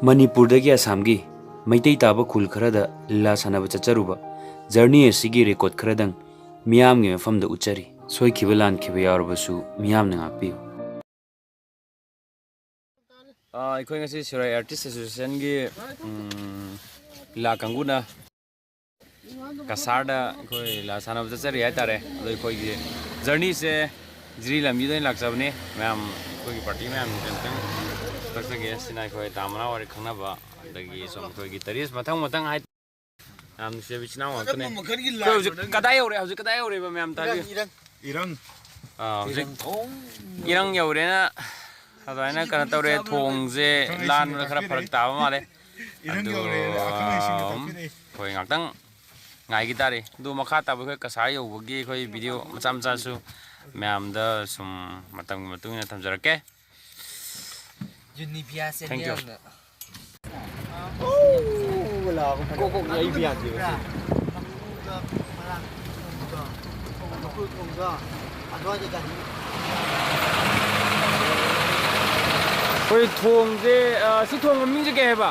मणिपुरदगी असमगी मैतै ताबा खुल खरदा लीला सानब चचरुबा जर्नी असिगी रेकॉर्ड खरदंग मियामगे मफमदा उच्चरी सोइखिबा लानखिबा यारबसु मियामना ngakpiu अखोई ngasi सिराय आर्टिस्ट एसोसिएशन गी लीला कांगुना कसारदा अखोई लीला सानब चचरी हाइतारे अदो अखोई जर्नी से जिरी लम्बी लाक्चबने मैम अखोई पार्टी मैम तंग तक्सगे सिना अखोई तामना वारि खंगनाबा अदगी सोम अखोई तरीस मथंग मथंग हाइ नाम से बिचना वाकने कदाय यौरे हजि कदाय यौरे बा मैम ताबि इरंग हजि इरंग यौरेना अदायना कना तौरे थोंगजे लान खरा फरक ताबा माले अदु अखोई ngakdang ngai gi tare du makha tabu khoi kasai yobagi khoi video macha macha su ma'am दा सुम मतम मतुंग ना थमजरके Junipia से थैंक यू बोला को यही बिया के कोई थोंग जे सि थोंग मिंग जे के हेबा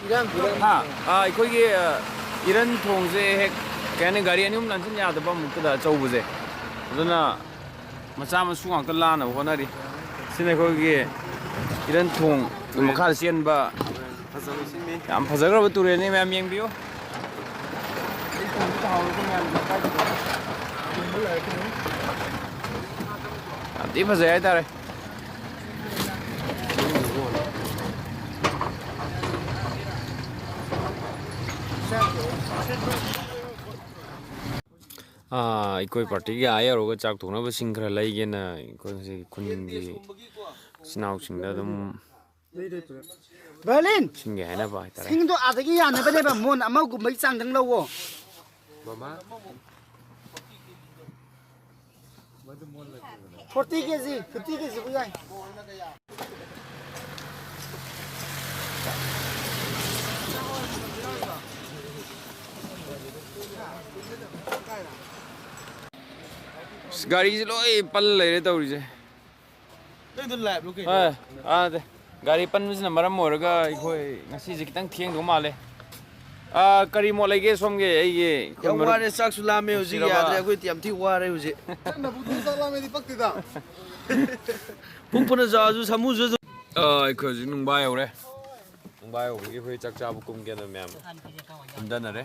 इरन हां अखोई गे इरन थोंग जे हे केने गाड़ी अनिम लंसन यादबा मुक्तदा चौबजे अदुना मचा मसु ngak लाना होनारी सिने खोगे इरन थोंग मखा सेनबा याम फजग्रब तुरेने मैम येंबियो अति फजय हाइतारे इकोई पार्टी की आया रोगा चाक थोना बस सिंगरा लाइगे ना इकोई से कुंजी स्नाउ सिंगरा दम बर्लिन सिंगे है ना बाय तारे सिंग तो आदगी याने बने बा मोन अमा गुमै चांदंग लवो बाबा 40 kg 50 kg bu yai गाड़ी से लोई पल ले रहे तौरी से नहीं तो लैब लोके दे गाड़ी पन में number मोरगा इकोई ngasi je kitang thieng do male करी मो लेगे सोमगे ये वारे साक सुलामे हुजी यादरे कोई तियम थी वारे हुजी ना बुद्धि सालामे दी पक्तिदा पुंपुना जाजु समुजु इको जी नुंबा यौरे नुंबा यौबगी खोई चाक चाबु कुमगे न मैम उन्दनरे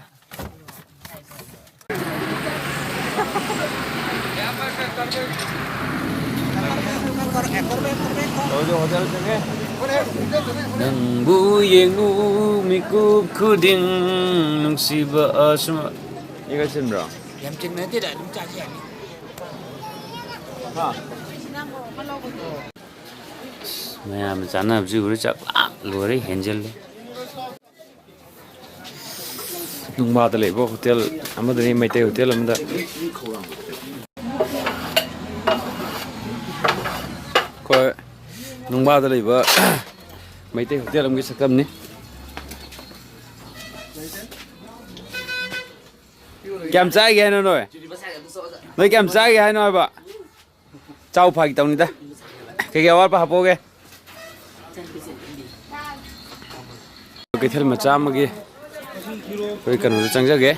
होटल चंगे नंबु येंगु मिकु खुदिंग नुंसिबा असमा इगा चिनब्रा यम चिन्ने ते दा चा चा हां मैम जाना बजु गुरु चाक लोरे हेंजल नुंबा द लेबो होटल अमदनी मैते होटल अमदा को नुंबा द लेबो मैते होटल अमगे सकमनी क्या चाय है ना नोय नोय क्या चाय है ना बा चाव फागी तौनी दा के वार पा हापोगे कैथल मचा मगे कोई कनो चंगजगे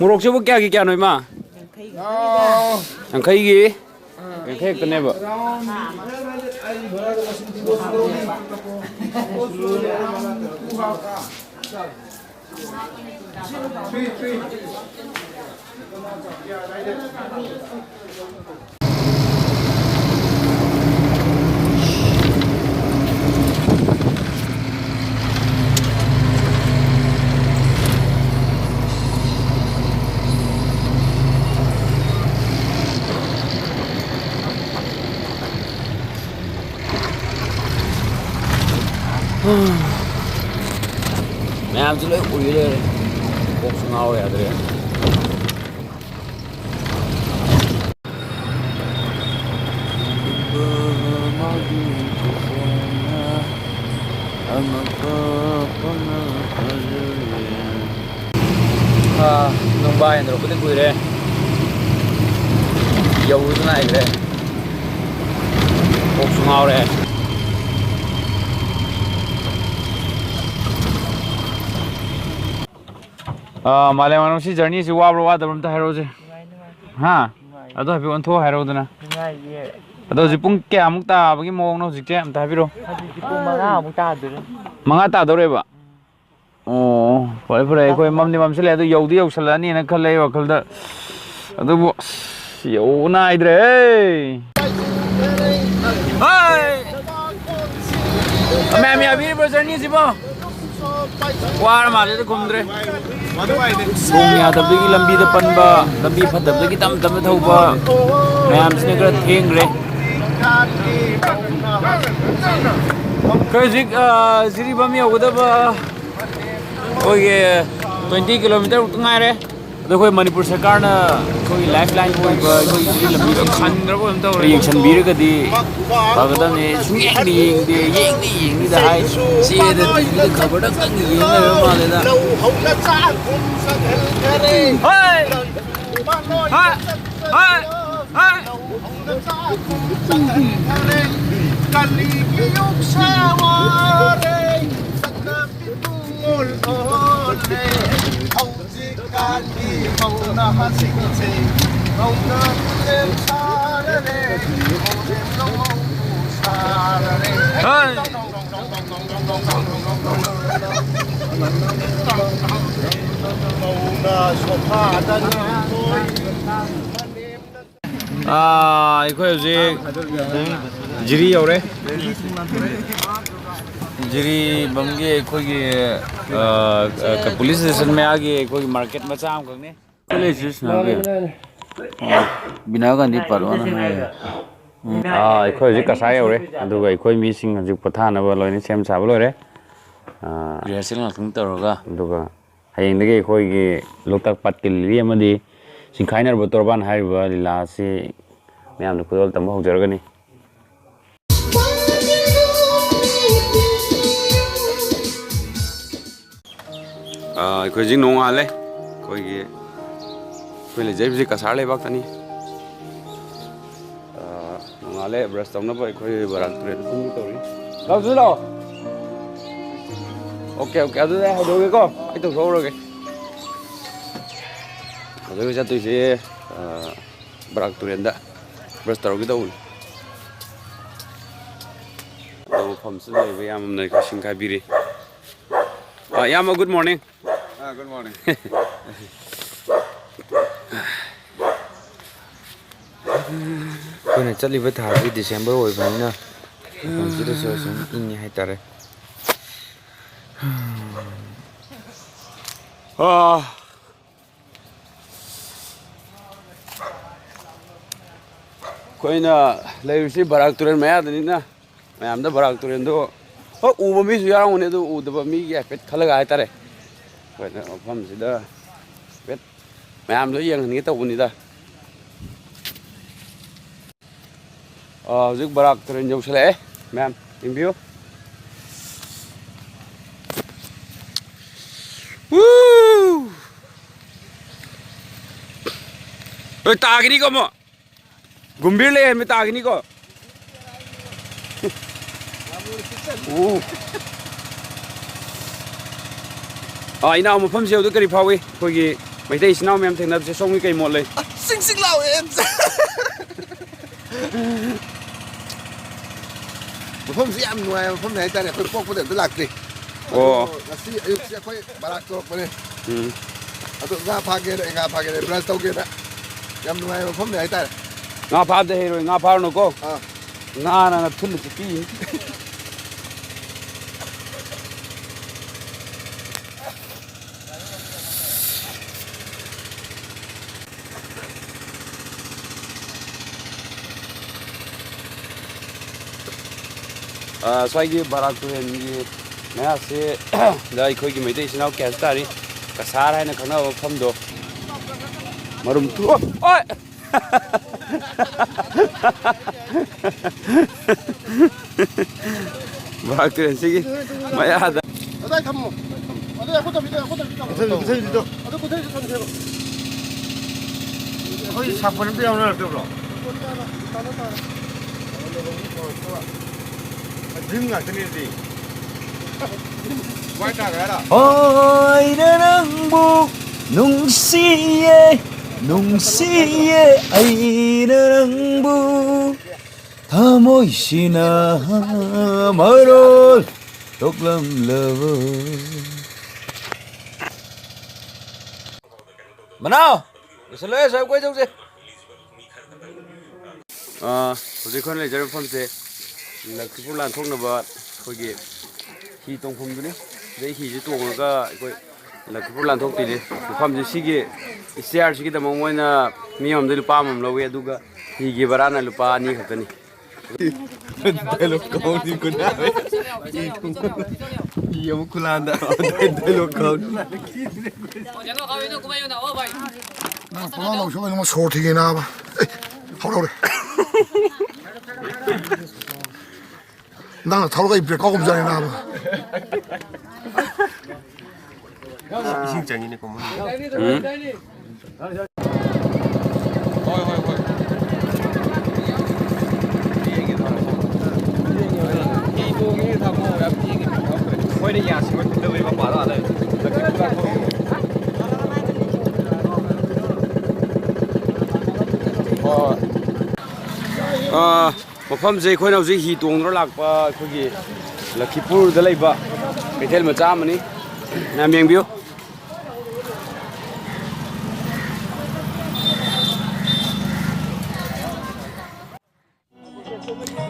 मोरक से क्या की क्या नोय मा अंखई गी अंखई तने बा मैं आप चलो उड़ी ले box ngao ya dre nông bay rồi có tiếng cười đây dầu thế này đấy một ꯉꯥꯎꯔꯦ ꯃꯥꯂꯦꯝ ꯃꯅꯨꯡꯁꯤ ꯖꯔꯅꯤꯁꯤ ꯋꯥꯕ꯭ꯔꯥ ꯋꯥꯗꯕ꯭ꯔꯥ ꯑꯝꯇ ꯍꯥꯏꯔꯛꯎꯁꯦ ꯍꯥ ꯑꯗꯣ ꯍꯥꯏꯐꯦꯠ ꯑꯣꯟꯊꯣꯛ ꯍꯥꯏꯔꯛꯎꯗꯅ ꯑꯗꯣ ꯍꯧꯖꯤꯛ ꯄꯨꯡ ꯀꯌꯥꯃꯨꯛ ꯇꯥꯕꯒꯤ ꯃꯑꯣꯡꯅꯣ ꯍꯧꯖꯤꯛꯁꯦ ꯑꯝꯇ ꯍꯥꯏꯕꯤꯔꯛꯑꯣ ꯍꯧꯖꯤꯛꯇꯤ ꯄꯨꯡ 5 ꯇꯥꯗꯣꯔꯦ 5 ꯇꯥꯗꯧꯔꯦꯕ ꯑꯣ ꯐꯔꯦ ꯐꯔꯦ ꯑꯩꯈꯣꯏ ꯃꯝꯗꯤ ꯃꯝꯁꯤꯜꯂꯦ ꯑꯗꯨ ꯌꯧꯗꯤ ꯌꯧꯁꯜꯂꯛꯑꯅꯤꯅ ꯈꯜꯂꯦ ꯑꯩ ꯋꯥꯈꯜꯗ ꯑꯗꯨꯕꯨ ꯌꯧ ꯅꯥꯏꯗ꯭ꯔꯦ ꯃꯌꯥꯝ ꯌꯥꯕꯤꯔꯤꯕ꯭ꯔꯣ ꯖꯔꯅꯤꯁꯤꯕꯣ ꯋꯥꯔ ꯃꯥꯜꯂꯦꯗ ꯈꯨꯝꯗ꯭ꯔꯦ ꯅꯣꯡ ꯌꯥꯗꯕꯗꯒꯤ ꯂꯝꯕꯤꯗ ꯄꯟꯕ ꯂꯝꯕꯤ ꯐꯠꯇꯕꯗꯒꯤ ꯇꯞ ꯇꯞꯅ ꯊꯧꯕ ꯃꯌꯥꯝꯁꯤꯅ ꯈꯔ ꯊꯦꯡꯈ꯭रे ꯍꯧꯖꯤꯛ ꯖꯤꯔꯤꯕꯥꯝ ꯌꯧꯒꯗꯕ ꯑꯩꯈꯣꯏꯒꯤ 20 ꯀꯤꯂꯣꯃꯤꯇꯔꯃꯨꯛꯇ ꯉꯥꯏꯔꯦ ꯑꯗꯣ ꯑꯩꯈꯣꯏ ꯃꯅꯤꯄꯨꯔ ꯁꯔꯀꯥꯔꯅ ꯑꯩꯈꯣꯏꯒꯤ ꯂꯥꯏꯐ ꯂꯥꯏꯟ ꯑꯣꯏꯕ ꯑꯩꯈꯣꯏ ꯖꯤꯔꯤ ꯂꯝꯕꯤꯗꯣ ꯈꯟꯈ꯭ꯔꯕ ꯑꯗꯨꯝ ꯇꯧꯔꯦ ꯌꯦꯡꯁꯤꯟꯕꯤꯔꯒꯗꯤ ꯐꯒꯗꯕꯅꯤ ꯁꯨꯡꯌꯦꯡꯗꯤ ꯌꯦꯡꯅꯤꯗ ꯍꯥꯏ ꯆꯦꯗ ꯇꯤꯚꯤꯗ ꯈꯕꯔꯗꯪ ꯌꯦꯡ ꯂꯩꯔꯕ ꯃꯥꯜꯂꯦꯗ ꯑꯩꯈꯣꯏ ꯍꯧꯖꯤꯛ ꯖꯤꯔꯤ ꯌꯧꯔꯦ ꯖꯤꯔꯤꯕꯝꯒꯤ ꯑꯩꯈꯣꯏꯒꯤ ꯄꯨꯂꯤꯁ ꯁ꯭ꯇꯦꯁꯟ ꯃꯌꯥꯒꯤ ꯑꯩꯈꯣꯏꯒꯤ ꯃꯥꯔꯀꯦꯠ ꯃꯆꯥ ꯑꯃꯈꯛꯅꯤ ꯕꯤꯅꯥ ꯒꯥꯟꯙꯤ ꯄꯥꯔꯛꯑꯣꯅ ꯍꯥꯏꯌꯦ ꯑꯩꯈꯣꯏ ꯍꯧꯖꯤꯛ ꯀꯁꯥꯔ ꯌꯧꯔꯦ ꯑꯗꯨꯒ ꯑꯩꯈꯣꯏ ꯃꯤꯁꯤꯡ ꯍꯧꯖꯤꯛ ꯄꯣꯊꯥꯅꯕ ꯂꯣꯏꯅ ꯁꯦꯝ ꯁꯥꯕ ꯂꯣꯏꯔꯦ ꯔꯤꯍꯔꯁꯦꯜ ꯉꯥꯛꯇꯪ ꯇꯧꯔꯒ ꯑꯗꯨꯒ ꯍꯌꯦꯡꯗꯒꯤ ꯑꯩꯈꯣꯏꯒꯤ ꯂꯣꯛꯇꯥꯛ ꯄꯥꯠꯀꯤ ꯂꯤꯂꯤ ꯑꯃꯗꯤ ꯆꯤꯡꯈꯥꯏꯅꯔꯕ ꯇꯣꯔꯕꯥꯟ ꯍꯥꯏꯔꯤꯕ ꯂꯤꯂꯥ ꯑꯁꯤ ꯃꯌꯥꯝꯅ ꯈꯨꯗꯣꯜ ꯇꯝꯕ ꯍꯧꯖꯔꯒꯅꯤ ꯑꯩꯈꯣꯏ ꯍꯧꯖꯤꯛ ꯅꯣꯡꯉꯥꯜꯂꯦ ꯑꯩꯈꯣꯏ ꯂꯩꯖꯔꯤꯕꯁꯤ ꯀꯁꯥꯔ ꯂꯩꯕꯥꯛꯇꯅꯤ ꯅꯣꯡꯉꯥꯜꯂꯦ ꯕ꯭ꯔꯁ ꯇꯧꯅꯕ ꯑꯩꯈꯣꯏ ꯕꯔꯥꯛ ꯇꯨꯔꯦꯟ ꯀꯨꯝꯒꯦ ꯇꯧꯔꯤ ꯂꯥꯛꯁꯨ ꯂꯥꯛꯑꯣ ꯑꯣꯀꯦ ꯑꯗꯨꯗꯤ ꯑꯩ ꯍꯧꯗꯣꯛꯑꯒꯦꯀꯣ ꯑꯩ ꯇꯧꯊꯣꯛꯎꯔꯒꯦ ꯍꯧꯖꯤꯛ ꯆꯠꯇꯣꯏꯁꯦ ꯕꯔꯥꯛ ꯇꯨꯔꯦꯟꯗ ꯕ꯭ꯔꯁ ꯇꯧꯔꯒꯦ ꯇꯧꯕꯅꯤ ꯑꯗꯣ ꯃꯐꯝꯁꯤꯗ ꯂꯩꯕ ꯌꯥꯝꯅ ꯑꯩꯈꯣꯏ ꯁꯤꯡꯈꯥꯏꯕꯤꯔꯤ ꯌꯥꯝꯕ ꯒꯨꯗ ꯃꯣꯔꯅꯤꯡ ꯒꯨꯗ ꯃꯣꯔꯅꯤꯡ ꯑꯩꯈꯣꯏꯅ ꯆꯠꯂꯤꯕ ꯊꯥꯁꯤ ꯗꯤꯁꯦꯝꯕꯔ ꯑꯣꯏꯕꯅꯤꯅ ꯃꯐꯝꯁꯤꯗꯁꯨ ꯑꯁꯨꯝ ꯏꯪꯉꯤ ꯍꯥꯏꯇꯥꯔꯦ ꯑꯩꯈꯣꯏꯅ ꯂꯩꯔꯤꯁꯤ ꯕꯔꯥꯛ ꯇꯨꯔꯦꯟ ꯃꯌꯥꯗꯅꯤꯅ ꯃꯌꯥꯝꯗ ꯕꯔꯥꯛ ꯇꯨꯔꯦꯟꯗꯣ ꯍꯣꯏ ꯎꯕ ꯃꯤꯁꯨ ꯌꯥꯎꯔꯝꯒꯅꯤ ꯑꯗꯨ ꯎꯗꯕ ꯃꯤꯒꯤ ꯍꯥꯏꯐꯦꯠ ꯈꯜꯂꯒ ꯍꯥꯏꯇꯥꯔꯦ ꯑꯩꯈꯣꯏꯅ ꯃꯐꯝꯁꯤꯗ ꯍꯥꯏꯐꯦꯠ ꯃꯌꯥꯝꯗꯣ ꯌꯦꯡꯍꯟꯒꯦ ꯇꯧꯕꯅꯤꯗ ꯍꯧꯖꯤꯛ ꯕꯔꯥꯛ ꯇꯨꯔꯦꯟ ꯌꯧꯁꯜꯂꯛꯑꯦ ꯃꯌꯥꯝ ꯌꯦꯡꯕꯤꯌꯨ ꯇꯥꯒꯤꯅꯤꯀꯣ ꯑꯃꯨꯛ ꯒꯨꯝꯚꯤꯔ ꯂꯩꯔꯝꯃꯤ ꯇꯥꯒꯤꯅꯤꯀꯣ ꯏꯅꯥꯎ ꯃꯐꯝꯁꯦ ꯍꯧꯖꯤꯛ ꯀꯔꯤ ꯐꯥꯎꯏ ꯑꯩꯈꯣꯏꯒꯤ ꯃꯩꯇꯩ ꯏꯆꯤꯟ ꯏꯅꯥꯎ ꯃꯌꯥꯝ ꯊꯦꯡꯅꯕꯁꯦ ꯁꯣꯝꯒꯤ ꯀꯩ ꯃꯣꯠ ꯂꯩ ꯁꯤꯡ ꯂꯥꯎꯋꯦ ꯃꯐꯝꯁꯤ ꯌꯥꯝ ꯅꯨꯡꯉꯥꯏꯕ ꯃꯐꯝꯅꯤ ꯍꯥꯏꯇꯥꯔꯦ ꯑꯩꯈꯣꯏ ꯄꯣꯛꯄꯗ ꯑꯝꯇ ꯂꯥꯛꯇ꯭ꯔꯤ ꯑꯗꯣ ꯉꯁꯤ ꯑꯌꯨꯛꯁꯦ ꯑꯩꯈꯣꯏ ꯕꯔꯥꯛ ꯇꯧꯔꯛꯄꯅꯦ ꯑꯗꯣ ꯉꯥ ꯐꯥꯒꯦꯅ ꯕ꯭ꯔꯁ ꯇꯧꯒꯦꯅ ꯌꯥꯝ ꯅꯨꯡꯉꯥꯏꯕ ꯃꯐꯝꯅꯤ ꯍꯥꯏꯇꯥꯔꯦ ꯉꯥ ꯐꯥꯕꯗ ꯍꯩꯔꯣꯏ ꯉꯥ ꯐꯥꯔꯨꯅꯨꯀꯣ ꯉꯥꯅ ꯊꯨꯜꯂ ꯆꯨꯞꯄꯤꯅꯤ ꯁ꯭ꯋꯥꯏꯒꯤ ꯕꯔꯥꯛ ꯇꯨꯔꯦꯟꯒꯤ ꯃꯌꯥꯁꯤꯗ ꯑꯩꯈꯣꯏꯒꯤ ꯃꯩꯇꯩ ꯏꯆꯤꯟ ꯏꯅꯥꯎ ꯀꯌꯥꯁꯨ ꯇꯥꯔꯤ ꯀꯁꯥꯔ ꯍꯥꯏꯅ ꯈꯪꯅꯕ ꯃꯐꯝꯗꯣ ꯃꯔꯨꯝ ꯕꯔꯥꯛ ꯇꯨꯔꯦꯟꯁꯤꯒꯤ ꯃꯌꯥꯗ ꯑꯗꯥꯏ ꯊꯝꯃꯣ ꯑꯗꯨ ꯑꯩꯈꯣꯏ ꯁꯥꯄꯣꯟ ꯑꯝꯇ ꯌꯥꯎꯅꯔꯛꯇꯕ꯭ꯔꯣ rim ngakini di. Why ta ga da? Ôi nâng bu nung siye ai nâng bu thamoy sina marol tok lam love Manao Sale sai quay đâu gì hꯧꯖꯤꯛ ꯑꯩꯈꯣꯏꯅ ꯂꯩꯖꯔꯤꯕ ꯃꯐꯝꯁꯦ ꯂꯛꯈꯤꯄꯨꯔ ꯂꯥꯟꯊꯣꯛꯅꯕ ꯑꯩꯈꯣꯏꯒꯤ ꯍꯤ ꯇꯣꯡꯐꯝꯗꯨꯅꯤ ꯁꯤꯗꯩ ꯍꯤꯁꯦ ꯇꯣꯡꯉꯒ ꯑꯩꯈꯣꯏ ꯂꯛꯈꯤꯄꯨꯔ ꯂꯥꯟꯊꯣꯛꯇꯣꯏꯅꯤ ꯃꯐꯝꯁꯦ ꯁꯤꯒꯤ ꯏꯁꯇꯤꯌꯥꯔꯁꯤꯒꯤꯗꯃꯛ ꯃꯣꯏꯅ ꯃꯤ ꯑꯃꯗ ꯂꯨꯄꯥ ꯑꯃꯃꯝ ꯂꯧꯋꯤ ꯑꯗꯨꯒ ꯍꯤꯒꯤ ꯚꯔꯥꯅ ꯂꯨꯄꯥ 2 ꯈꯛꯇꯅꯤ Dialog kauni ko na. Iya mo kulanda. Dialog kauni. 나 보나노 쇼에 너무 소티게 나봐. 하루래. 나는 타로가 입에 가고자니 나봐. 이승장이네 고문. ꯃꯐꯝꯁꯦ ꯑꯩꯈꯣꯏꯅ ꯍꯧꯖꯤꯛ ꯍꯤ ꯇꯣꯡꯗꯨꯅ ꯂꯥꯛꯄ ꯑꯩꯈꯣꯏꯒꯤ ꯂꯛꯈꯤꯄꯨꯔꯗ ꯂꯩꯕ ꯀꯩꯊꯦꯜ ꯃꯆꯥ ꯑꯃꯅꯤ ꯃꯌꯥꯝ ꯌꯦꯡꯕꯤꯌꯨ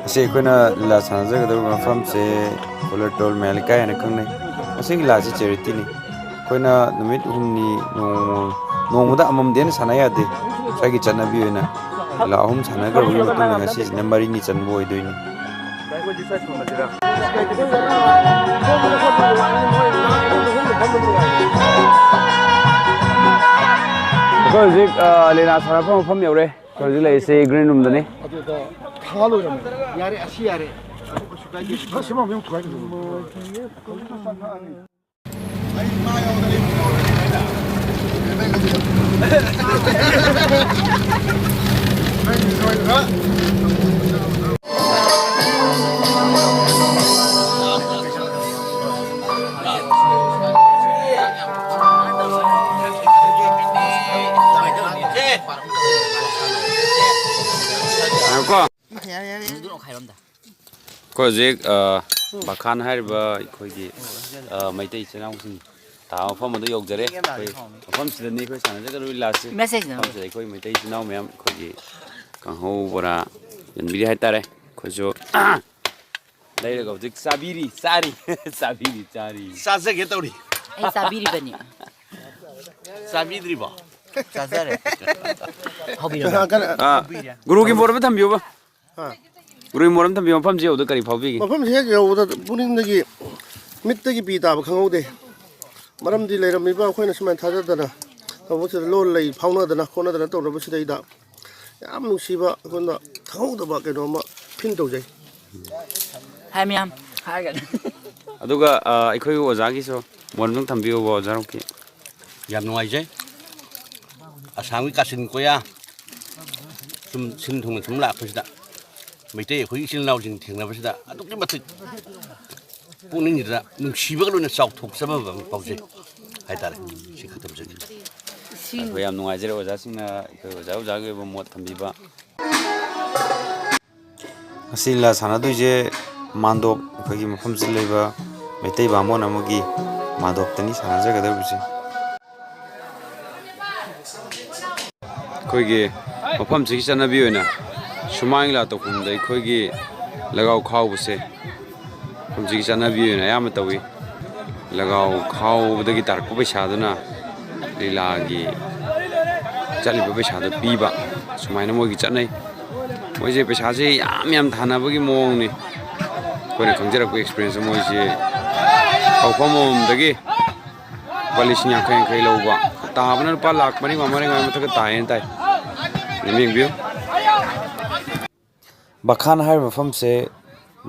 ꯑꯁꯤ ꯑꯩꯈꯣꯏꯅ ꯂꯤꯂꯥ ꯁꯥꯟꯅꯖꯒꯗꯧꯔꯤꯕ ꯃꯐꯝꯁꯦ ꯀꯣꯂꯔꯇꯣꯜ ꯃꯌꯥꯝ ꯂꯩꯀꯥꯏ ꯍꯥꯏꯅ ꯈꯪꯅꯩ ꯃꯁꯤꯒꯤ ꯂꯤꯂꯥꯁꯤ ꯆꯦꯔꯤꯇꯤꯅꯤ ꯑꯩꯈꯣꯏꯅ ꯅꯨꯃꯤꯠ 5ꯅꯤ ꯅꯣꯡꯃꯗ ꯑꯃꯃꯝꯗꯤ ꯍꯦꯟꯅ ꯁꯥꯟꯅ ꯌꯥꯗꯦ ꯁ꯭ꯋꯥꯏꯒꯤ ꯆꯠꯅꯕꯤ ꯑꯣꯏꯅ ꯂꯤꯂꯥ 3 ꯁꯥꯟꯅꯈ꯭ꯔꯕꯒꯤ ꯃꯇꯨꯡꯗ ꯉꯁꯤꯁꯤꯅ 4ꯅꯤ ꯆꯟꯕ ꯑꯣꯏꯗꯣꯏꯅꯤ ꯑꯩꯈꯣꯏ ꯍꯧꯖꯤꯛ ꯂꯤꯂꯥ ꯁꯥꯟꯅꯐꯝ ꯃꯐꯝ ꯌꯧꯔꯦ ꯑꯩꯈꯣꯏ ꯍꯧꯖꯤꯛ ꯂꯩꯔꯤꯁꯦ ꯒ꯭ꯔꯤꯟ ꯔꯨꯝꯗꯅꯤ 어디다 타로이라면 야래 아시 야래. 다시만 명 구하게 돼. ꯑꯩꯈꯣꯏ ꯍꯧꯖꯤꯛ ꯕꯈꯥꯟ ꯍꯥꯏꯔꯤꯕ ꯑꯩꯈꯣꯏꯒꯤ ꯃꯩꯇꯩ ꯏꯆꯤꯜ ꯏꯅꯥꯎꯁꯤꯡ ꯇꯥꯕ ꯃꯐꯝ ꯑꯗꯨ ꯌꯧꯖꯔꯦ ꯑꯩꯈꯣꯏ ꯃꯐꯝꯁꯤꯗꯅꯤ ꯑꯩꯈꯣꯏ ꯁꯥꯟꯅꯖꯒꯗꯧꯔꯤꯕ ꯂꯤꯂꯥꯁꯤ ꯃꯐꯝꯁꯤꯗ ꯑꯩꯈꯣꯏ ꯃꯩꯇꯩ ꯏꯆꯤꯜ ꯏꯅꯥꯎ ꯃꯌꯥꯝ ꯑꯩꯈꯣꯏꯒꯤ ꯀꯥꯡꯍꯧ ꯕꯣꯔꯥ ꯌꯣꯟꯕꯤꯔꯤ ꯍꯥꯏꯇꯥꯔꯦ ꯑꯩꯈꯣꯏꯁꯨ ꯂꯩꯔꯒ ꯍꯧꯖꯤꯛ ꯆꯥꯔꯤ ꯆꯥꯖꯒꯦ ꯇꯧꯔꯤ ꯑꯩ ꯆꯥꯕꯤꯔꯤꯕꯅꯤ ꯆꯥꯕꯤꯗ꯭ꯔꯤꯕꯣ ꯆꯥꯖꯔꯦ ꯒꯨꯔꯨꯒꯤ ꯃꯣꯠ ꯑꯃ ꯊꯝꯕꯤꯌꯨꯕ ꯒꯨꯔꯨꯒꯤ ꯃꯣꯠ ꯑꯃ ꯊꯝꯕꯤꯌꯨ ꯃꯐꯝꯁꯤ ꯌꯧꯕꯗ ꯀꯔꯤ ꯐꯥꯎꯕꯤꯒꯦ ꯃꯐꯝꯁꯤ ꯍꯦꯛ ꯌꯧꯕꯗ ꯄꯨꯛꯅꯤꯡꯗꯒꯤ ꯃꯤꯠꯇꯒꯤ ꯄꯤ ꯇꯥꯕ ꯈꯪꯍꯧꯗꯦ ꯃꯔꯝꯗꯤ ꯂꯩꯔꯝꯃꯤꯕ ꯑꯩꯈꯣꯏꯅ ꯁꯨꯃꯥꯏꯅ ꯊꯥꯖꯗꯅ ꯊꯕꯛꯁꯤꯗ ꯂꯣꯟ ꯂꯩ ꯐꯥꯎꯅꯗꯅ ꯈꯣꯠꯅꯗꯅ ꯇꯧꯅꯕꯁꯤꯗꯩꯗ ꯌꯥꯝ ꯅꯨꯡꯁꯤꯕ ꯑꯩꯉꯣꯟꯗ ꯈꯪꯍꯧꯗꯕ ꯀꯩꯅꯣꯝꯃ ꯐꯤꯜ ꯇꯧꯖꯩ ꯍꯥꯏ ꯃꯌꯥꯝ ꯍꯥꯏꯔꯒꯅꯤ ꯑꯗꯨꯒ ꯑꯩꯈꯣꯏꯒꯤ ꯑꯣꯖꯥꯒꯤꯁꯨ ꯃꯣꯠ ꯑꯃꯇꯪ ꯊꯝꯕꯤꯌꯨꯕ ꯑꯣꯖꯥꯔꯣꯛꯀꯤ ꯌꯥꯝ ꯅꯨꯡꯉꯥꯏꯖꯩ ꯑꯁꯥꯝꯒꯤ ꯀꯥꯆꯤꯟ ꯀꯣꯏꯌꯥ ꯁꯨꯝ ꯁꯤꯟ ꯊꯨꯡꯅ ꯁꯨꯝ ꯂꯥꯛꯄꯁꯤꯗ ꯃꯩꯇꯩ ꯑꯩꯈꯣꯏꯒꯤ ꯏꯆꯤꯜ ꯏꯅꯥꯎꯁꯤꯡ ꯊꯦꯡꯅꯕꯁꯤꯗ ꯑꯗꯨꯛꯀꯤ ꯃꯇꯤꯛ ꯄꯨꯛꯅꯤꯡꯁꯤꯗ ꯅꯨꯡꯁꯤꯕꯒ ꯂꯣꯏꯅ ꯆꯥꯎꯊꯣꯛꯆꯕ ꯑꯃ ꯐꯥꯎꯖꯩ ꯍꯥꯏꯇꯥꯔꯦ ꯁꯤ ꯈꯛ ꯊꯝꯖꯒꯦ ꯑꯩꯈꯣꯏ ꯌꯥꯝ ꯅꯨꯡꯉꯥꯏꯖꯔꯦ ꯑꯣꯖꯥꯁꯤꯡꯅ ꯑꯩꯈꯣꯏ ꯑꯣꯖꯥꯒꯤ ꯑꯣꯏꯕ ꯃꯣꯠ ꯊꯝꯕꯤꯕ ꯉꯁꯤ ꯂꯤꯂꯥ ꯁꯥꯟꯅꯗꯣꯏꯁꯦ ꯃꯥꯟꯗꯣꯞ ꯑꯩꯈꯣꯏꯒꯤ ꯃꯐꯝꯁꯤꯗ ꯂꯩꯕ ꯃꯩꯇꯩ ꯕꯥꯃꯣꯟ ꯑꯃꯒꯤ ꯃꯥꯟꯗꯣꯞꯇꯅꯤ ꯁꯥꯟꯅꯖꯒꯗꯧꯔꯤꯕꯁꯦ ꯑꯩꯈꯣꯏꯒꯤ ꯃꯐꯝꯁꯤꯒꯤ ꯆꯠꯅꯕꯤ ꯑꯣꯏꯅ ꯁꯨꯃꯥꯡ ꯂꯤꯂꯥ ꯇꯧꯐꯝꯗ ꯑꯩꯈꯣꯏꯒꯤ ꯂꯒꯥꯎ ꯈꯥꯎꯕꯁꯦ ꯃꯐꯝꯁꯤꯒꯤ ꯆꯠꯅꯕꯤ ꯑꯣꯏꯅ ꯑꯌꯥꯝꯕ ꯇꯧꯏ ꯂꯒꯥꯎ ꯈꯥꯎꯕꯗꯒꯤ ꯇꯥꯔꯛꯄ ꯄꯩꯁꯥꯗꯨꯅ ꯂꯤꯂꯥꯒꯤ ꯆꯠꯂꯤꯕ ꯄꯩꯁꯥꯗꯨ ꯄꯤꯕ ꯁꯨꯃꯥꯏꯅ ꯃꯣꯏꯒꯤ ꯆꯠꯅꯩ ꯃꯣꯏꯁꯦ ꯄꯩꯁꯥꯁꯦ ꯌꯥꯝ ꯊꯥꯅꯕꯒꯤ ꯃꯑꯣꯡꯅꯤ ꯑꯩꯈꯣꯏꯅ ꯈꯪꯖꯔꯛꯄ ꯑꯦꯛꯁꯄꯤꯔꯤꯌꯦꯟꯁ ꯃꯣꯏꯁꯦ ꯍꯧꯐꯝ ꯑꯃꯃꯝꯗꯒꯤ ꯂꯨꯄꯥ 50,000 ꯂꯧꯕ ꯇꯥꯕꯅ ꯂꯨꯄꯥ 4,00,000 ꯃꯊꯛꯇ ꯇꯥꯏꯌꯦꯅ ꯇꯥꯏ ꯌꯦꯡꯕꯤꯌꯨ ꯕꯈꯥꯟ ꯍꯥꯏꯔꯤꯕ ꯃꯐꯝꯁꯦ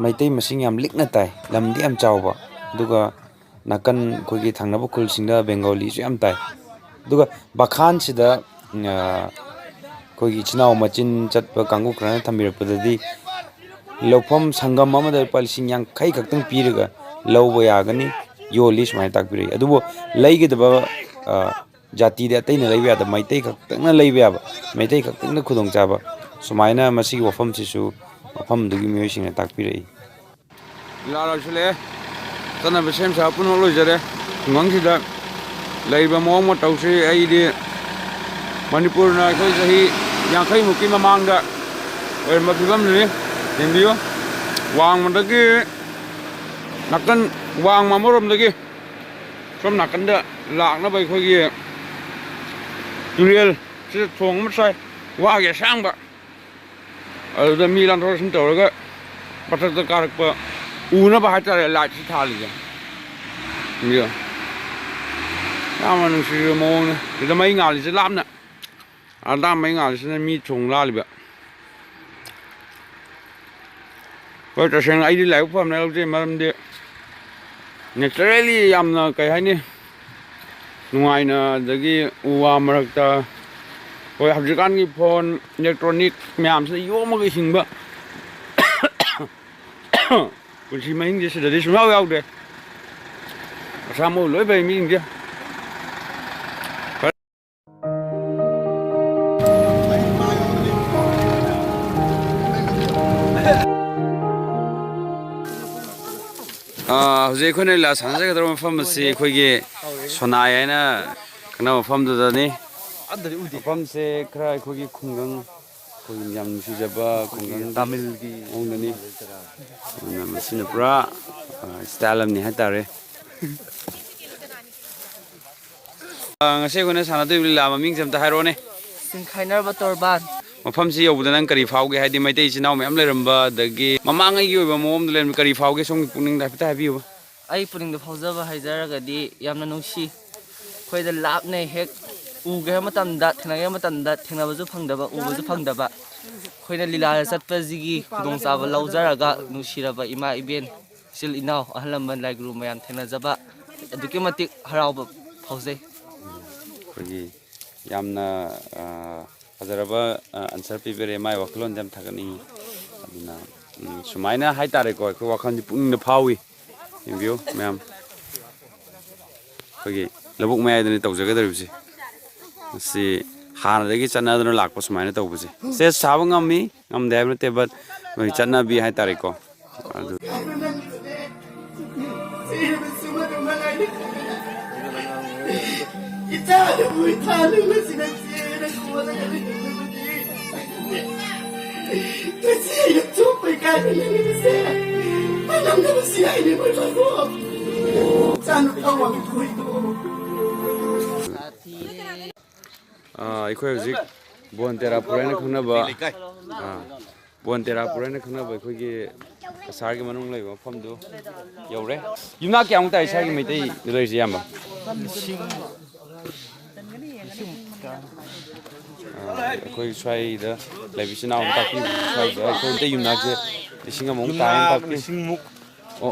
ꯃꯩꯇꯩ ꯃꯁꯤꯡ ꯌꯥꯝ ꯂꯤꯛꯅ ꯇꯥꯏ ꯂꯝꯗꯤ ꯌꯥꯝ ꯆꯥꯎꯕ ꯑꯗꯨꯒ ꯅꯥꯀꯟ ꯑꯩꯈꯣꯏꯒꯤ ꯊꯪꯅꯕ ꯈꯨꯜꯁꯤꯡꯗ ꯕꯦꯡꯒꯣꯂꯤꯁꯨ ꯌꯥꯝ ꯇꯥꯏ ꯑꯗꯨꯒ ꯕꯈꯥꯟꯁꯤꯗ ꯑꯩꯈꯣꯏꯒꯤ ꯏꯆꯤꯜ ꯏꯅꯥꯎ ꯃꯆꯤꯟ ꯆꯠꯄ ꯀꯥꯡꯕꯨ ꯈꯔꯅ ꯊꯝꯕꯤꯔꯛꯄꯗꯗꯤ ꯂꯧꯐꯝ ꯁꯪꯒꯝ ꯑꯃꯗ ꯂꯨꯄꯥ 50,000 ꯈꯛꯇꯪ ꯄꯤꯔꯒ ꯂꯧꯕ ꯌꯥꯒꯅꯤ ꯌꯣꯜꯂꯤ ꯁꯨꯃꯥꯏꯅ ꯇꯥꯛꯄꯤꯔꯛꯏ ꯑꯗꯨꯕꯨ ꯂꯩꯒꯗꯕ ꯖꯥꯇꯤꯗꯤ ꯑꯇꯩꯅ ꯂꯩꯕ ꯌꯥꯗꯕ ꯃꯩꯇꯩ ꯈꯛꯇꯪꯅ ꯂꯩꯕ ꯌꯥꯕ ꯃꯩꯇꯩ ꯈꯛꯇꯪꯅ ꯈꯨꯗꯣꯡꯆꯥꯕ ꯁꯨꯃꯥꯏꯅ ꯃꯁꯤꯒꯤ ꯋꯥꯐꯝꯁꯤꯁꯨ ꯃꯐꯝꯗꯨꯒꯤ ꯃꯤꯑꯣꯏꯁꯤꯡꯅ ꯇꯥꯛꯄꯤꯔꯛꯏ ꯂꯤꯂꯥ ꯂꯣꯏꯁꯤꯜꯂꯛꯑꯦ ꯆꯠꯅꯕ ꯁꯦꯝ ꯁꯥꯕ ꯄꯨꯝꯅꯃꯛ ꯂꯣꯏꯖꯔꯦ ꯈꯨꯡꯒꯪꯁꯤꯗ ꯂꯩꯔꯤꯕ ꯃꯑꯣꯡ ꯃꯇꯧꯁꯤ ꯑꯩꯗꯤ ꯃꯅꯤꯄꯨꯔꯅ ꯑꯩꯈꯣꯏ ꯆꯍꯤ 50ꯃꯨꯛꯀꯤ ꯃꯃꯥꯡꯗ ꯑꯣꯏꯔꯝꯕ ꯐꯤꯕꯝꯗꯨꯅꯤ ꯌꯦꯡꯕꯤꯌꯨ ꯋꯥꯡꯃꯗꯒꯤ ꯅꯥꯀꯟ ꯋꯥꯡꯃ ꯑꯃꯔꯣꯝꯗꯒꯤ ꯁꯣꯝ ꯅꯥꯀꯟꯗ ꯂꯥꯛꯅꯕ ꯑꯩꯈꯣꯏꯒꯤ ꯇꯨꯔꯦꯜ ꯁꯤꯗ ꯊꯣꯡ ꯑꯃ ꯁꯥꯏ ꯋꯥꯒꯤ ꯑꯁꯥꯡꯕ ꯑꯗꯨꯗ ꯃꯤ ꯂꯥꯟꯊꯣꯛ ꯂꯥꯟꯁꯤꯟ ꯇꯧꯔꯒ ꯃꯊꯛꯇ ꯀꯥꯔꯛꯄ ꯎꯅꯕ ꯍꯥꯏꯇꯥꯔꯦ ꯂꯥꯏꯠꯁꯤ ꯊꯥꯜꯂꯤꯁꯦ ꯌꯦꯡꯕꯤꯌꯨ ꯌꯥꯝꯅ ꯅꯨꯡꯁꯤꯕ ꯃꯑꯣꯡꯅꯤ ꯁꯤꯗ ꯃꯩ ꯉꯥꯜꯂꯤꯁꯦ ꯂꯥꯞꯅ ꯑꯗꯥꯝ ꯃꯩ ꯉꯥꯜꯂꯤꯁꯤꯅ ꯃꯤ ꯊꯣꯡ ꯂꯥꯜꯂꯤꯕ ꯍꯣꯏ ꯇꯁꯦꯡꯅ ꯑꯩꯗꯤ ꯂꯥꯏꯕꯛ ꯐꯕꯅ ꯂꯧꯖꯩ ꯃꯔꯝꯗꯤ ꯅꯦꯆꯔꯦꯜꯂꯤ ꯌꯥꯝꯅ ꯀꯩ ꯍꯥꯏꯅꯤ ꯅꯨꯡꯉꯥꯏꯅ ꯑꯗꯒꯤ ꯎ ꯋꯥ ꯃꯔꯛꯇ ꯍꯣꯏ ꯍꯧꯖꯤꯛꯀꯥꯟꯒꯤ ꯐꯣꯟ ꯏꯂꯦꯛꯇ꯭ꯔꯣꯅꯤꯛ ꯃꯌꯥꯝꯁꯤꯅ ꯌꯣꯝꯃꯒ ꯍꯤꯡꯕ ꯄꯨꯟꯁꯤ ꯃꯍꯤꯡꯁꯦ ꯁꯤꯗꯗꯤ ꯁꯨꯡꯌꯥꯎ ꯌꯥꯎꯗꯦ ꯃꯁꯥ ꯃꯎ ꯂꯣꯏ ꯐꯩ ꯃꯤꯁꯤꯡꯁꯦ ꯍꯧꯖꯤꯛ ꯑꯩꯈꯣꯏꯅ ꯂꯤꯂꯥ ꯁꯥꯟꯅꯖꯒꯗꯧꯕ ꯃꯐꯝ ꯑꯁꯤ ꯑꯩꯈꯣꯏꯒꯤ ꯁꯣꯅꯥꯏ ꯍꯥꯏꯅ ꯈꯪꯅꯕ ꯃꯐꯝꯗꯨꯗꯅꯤ ꯃꯐꯝꯁꯦ ꯈꯔ ꯑꯩꯈꯣꯏꯒꯤ ꯈꯨꯡꯒꯪ ꯑꯩꯈꯣꯏꯒꯤ ꯌꯥꯝ ꯅꯨꯡꯁꯤꯖꯕ ꯈꯨꯡꯒꯪ ꯇꯥꯃꯤꯜꯒꯤ ꯃꯑꯣꯡꯗꯅꯤ ꯑꯗꯨꯅ ꯃꯁꯤꯅ ꯄꯨꯔꯥ ꯁ꯭ꯇꯥꯏꯜ ꯑꯃꯅꯤ ꯍꯥꯏꯇꯥꯔꯦ ꯉꯁꯤ ꯑꯩꯈꯣꯏꯅ ꯁꯥꯟꯅꯗꯣꯏꯕ ꯂꯤꯂꯥ ꯃꯃꯤꯡꯁꯦ ꯑꯝꯇ ꯍꯥꯏꯔꯛꯑꯣꯅꯦ ꯆꯤꯡꯈꯥꯏꯅꯔꯕ ꯇꯣꯔꯕꯥꯟ ꯃꯐꯝꯁꯤ ꯌꯧꯕꯗ ꯅꯪ ꯀꯔꯤ ꯐꯥꯎꯒꯦ ꯍꯥꯏꯗꯤ ꯃꯩꯇꯩ ꯏꯆꯤꯜ ꯏꯅꯥꯎ ꯃꯌꯥꯝ ꯂꯩꯔꯝꯕ ꯑꯗꯒꯤ ꯃꯃꯥꯡꯉꯩꯒꯤ ꯑꯣꯏꯕ ꯃꯑꯣꯡꯗ ꯂꯩꯔꯝꯕ ꯀꯔꯤ ꯐꯥꯎꯒꯦ ꯁꯣꯝꯒꯤ ꯄꯨꯛꯅꯤꯡꯗ ꯍꯥꯏꯐꯦꯠꯇ ꯍꯥꯏꯕꯤꯌꯨ ꯑꯩ ꯄꯨꯛꯅꯤꯡꯗ ꯐꯥꯎꯖꯕ ꯍꯥꯏꯖꯔꯒꯗꯤ ꯌꯥꯝꯅ ꯅꯨꯡꯁꯤ ꯑꯩꯈꯣꯏꯗ ꯂꯥꯞꯅ ꯍꯦꯛ ꯎꯒꯦ ꯃꯇꯝꯗ ꯊꯦꯡꯅꯒꯦ ꯃꯇꯝꯗ ꯊꯦꯡꯅꯕꯁꯨ ꯐꯪꯗꯕ ꯎꯕꯁꯨ ꯐꯪꯗꯕ ꯑꯩꯈꯣꯏꯅ ꯂꯤꯂꯥꯗ ꯆꯠꯄꯁꯤꯒꯤ ꯈꯨꯗꯣꯡꯆꯥꯕ ꯂꯧꯖꯔꯒ ꯅꯨꯡꯁꯤꯔꯕ ꯏꯃꯥ ꯏꯕꯦꯟ ꯏꯆꯤꯜ ꯏꯅꯥꯎ ꯑꯍꯜ ꯂꯃꯟ ꯂꯥꯏꯒꯨꯔꯨ ꯃꯌꯥꯝ ꯊꯦꯡꯅꯖꯕ ꯑꯗꯨꯛꯀꯤ ꯃꯇꯤꯛ ꯍꯔꯥꯎꯕ ꯐꯥꯎꯖꯩ ꯑꯩꯈꯣꯏꯒꯤ ꯌꯥꯝꯅ ꯐꯖꯔꯕ ꯑꯟꯁꯔ ꯄꯤꯕꯤꯔꯦ ꯃꯥꯏ ꯋꯥꯈꯜꯂꯣꯟꯁꯦ ꯌꯥꯝ ꯊꯥꯒꯠꯅꯤꯡꯉꯤ ꯑꯗꯨꯅ ꯁꯨꯃꯥꯏꯅ ꯍꯥꯏꯇꯥꯔꯦꯀꯣ ꯑꯩꯈꯣꯏ ꯋꯥꯈꯜꯁꯦ ꯄꯨꯛꯅꯤꯡꯗ ꯐꯥꯎꯏ ꯌꯦꯡꯕꯤꯌꯨ ꯃꯌꯥꯝ ꯑꯩꯈꯣꯏꯒꯤ ꯂꯧꯕꯨꯛ ꯃꯌꯥꯏꯗꯅꯤ ꯇꯧꯖꯒꯗꯧꯔꯤꯕꯁꯤ ꯃꯁꯤ ꯍꯥꯟꯅꯗꯒꯤ ꯆꯠꯅꯗꯨꯅ ꯂꯥꯛꯄ ꯁꯨꯃꯥꯏꯅ ꯇꯧꯕꯁꯦ ꯁ꯭ꯇꯦꯖ ꯁꯥꯕ ꯉꯝꯃꯤ ꯉꯝꯗꯦ ꯍꯥꯏꯕ ꯅꯠꯇꯦ ꯕꯠ ꯑꯩꯈꯣꯏ ꯆꯠꯅꯕꯤ ꯍꯥꯏꯇꯥꯔꯦꯀꯣ ꯑꯗꯨ ꯑꯩꯈꯣꯏ ꯍꯧꯖꯤꯛ ꯕꯣꯟꯇꯦꯔꯥꯄꯨꯔ ꯍꯥꯏꯅ ꯈꯪꯅꯕ ꯕꯣꯟꯇꯦꯔꯥꯄꯨꯔ ꯍꯥꯏꯅ ꯈꯪꯅꯕ ꯑꯩꯈꯣꯏꯒꯤ ꯀꯁꯥꯔꯒꯤ ꯃꯅꯨꯡ ꯂꯩꯕ ꯃꯐꯝꯗꯨ ꯌꯧꯔꯦ ꯌꯨꯝꯅꯥꯛ ꯀꯌꯥꯃꯨꯛ ꯇꯥꯏ ꯏꯁꯥꯒꯤ ꯃꯩꯇꯩ ꯂꯩꯔꯤꯁꯦ ꯑꯌꯥꯝꯕ ꯑꯩꯈꯣꯏ ꯁ꯭ꯋꯥꯏꯗ ꯂꯩꯕ ꯏꯆꯤꯜ ꯏꯅꯥꯎ ꯇꯥꯛꯄꯤꯌꯨ ꯁ꯭ꯋꯥꯏꯗ ꯑꯩꯈꯣꯏ ꯃꯩꯇꯩ ꯌꯨꯝꯅꯥꯛꯁꯦ 1,000ꯃꯨꯛ ꯇꯥꯏꯅ ꯇꯥꯛꯄꯤ 1,000ꯃꯨꯛ ꯑꯣ